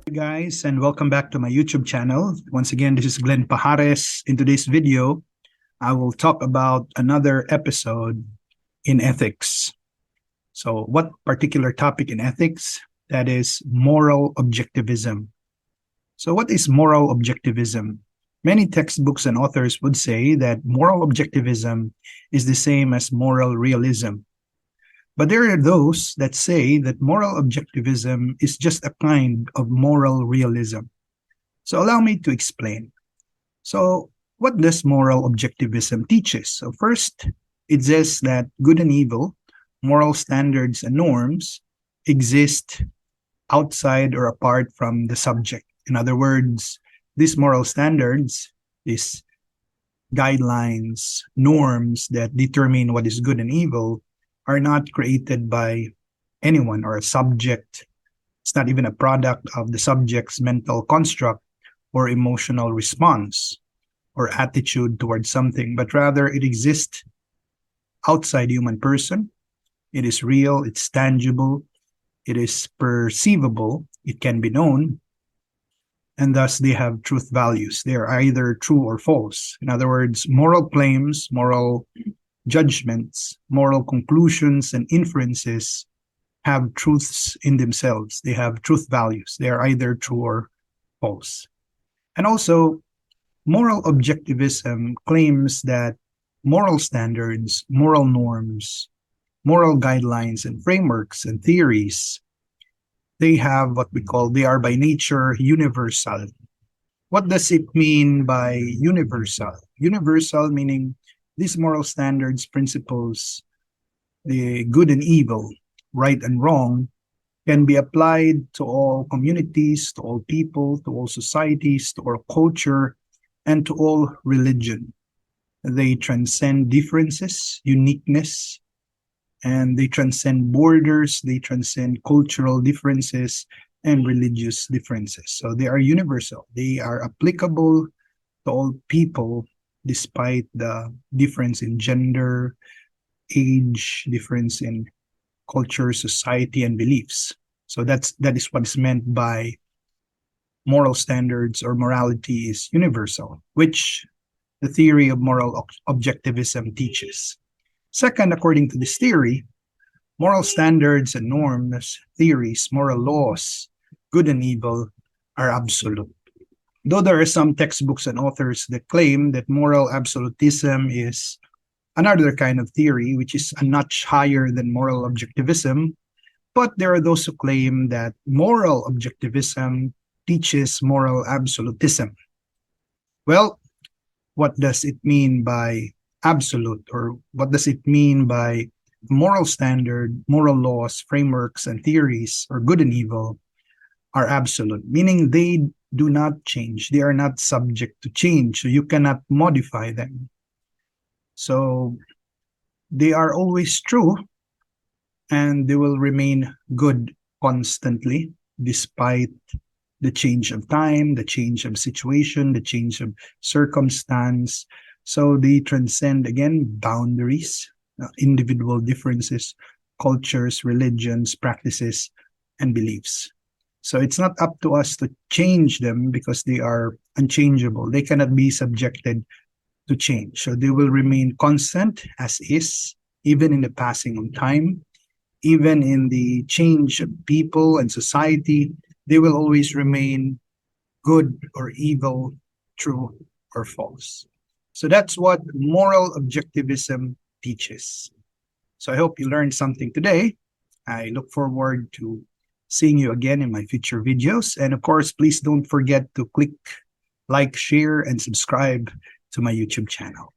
Hey guys, and welcome back to my YouTube channel. Once again, this is Glenn Pajares. In today's video, I will talk about another episode in ethics. So what particular topic in ethics? That is moral objectivism. So what is moral objectivism? Many textbooks and authors would say that moral objectivism is the same as moral realism. But there are those that say that moral objectivism is just a kind of moral realism. So allow me to explain. So what does moral objectivism teaches? So first, it says that good and evil, moral standards and norms exist outside or apart from the subject. In other words, these moral standards, these guidelines, norms that determine what is good and evil are not created by anyone or a subject. It's not even a product of the subject's mental construct or emotional response or attitude towards something, but rather it exists outside human person. It is real, it's tangible, it is perceivable, it can be known, and thus they have truth values. They are either true or false. In other words, moral claims, moral judgments, moral conclusions, and inferences have truths in themselves. They have truth values. They are either true or false. And also, moral objectivism claims that moral standards, moral norms, moral guidelines, and frameworks and theories, they have what we call, they are by nature universal. What does it mean by universal? Universal meaning these moral standards, principles, the good and evil, right and wrong, can be applied to all communities, to all people, to all societies, to all culture, and to all religion. They transcend differences, uniqueness, and they transcend borders, they transcend cultural differences and religious differences. So they are universal. They are applicable to all people despite the difference in gender, age, difference in culture, society, and beliefs. So that is what is meant by moral standards or morality is universal, which the theory of moral objectivism teaches. Second, according to this theory, moral standards and norms, theories, moral laws, good and evil are absolute. Though there are some textbooks and authors that claim that moral absolutism is another kind of theory, which is a notch higher than moral objectivism, but there are those who claim that moral objectivism teaches moral absolutism. Well, what does it mean by absolute, or what does it mean by moral standard, moral laws, frameworks, and theories, or good and evil, are absolute, meaning they do not change. They are not subject to change, so you cannot modify them. So they are always true, and they will remain good constantly, despite the change of time, the change of situation, the change of circumstance. So they transcend, again, boundaries, individual differences, cultures, religions, practices, and beliefs. So it's not up to us to change them because they are unchangeable. They cannot be subjected to change. So they will remain constant as is, even in the passing of time, even in the change of people and society. They will always remain good or evil, true or false. So that's what moral objectivism teaches. So I hope you learned something today. I look forward to seeing you again in my future videos. And of course, please don't forget to click like, share, and subscribe to my YouTube channel.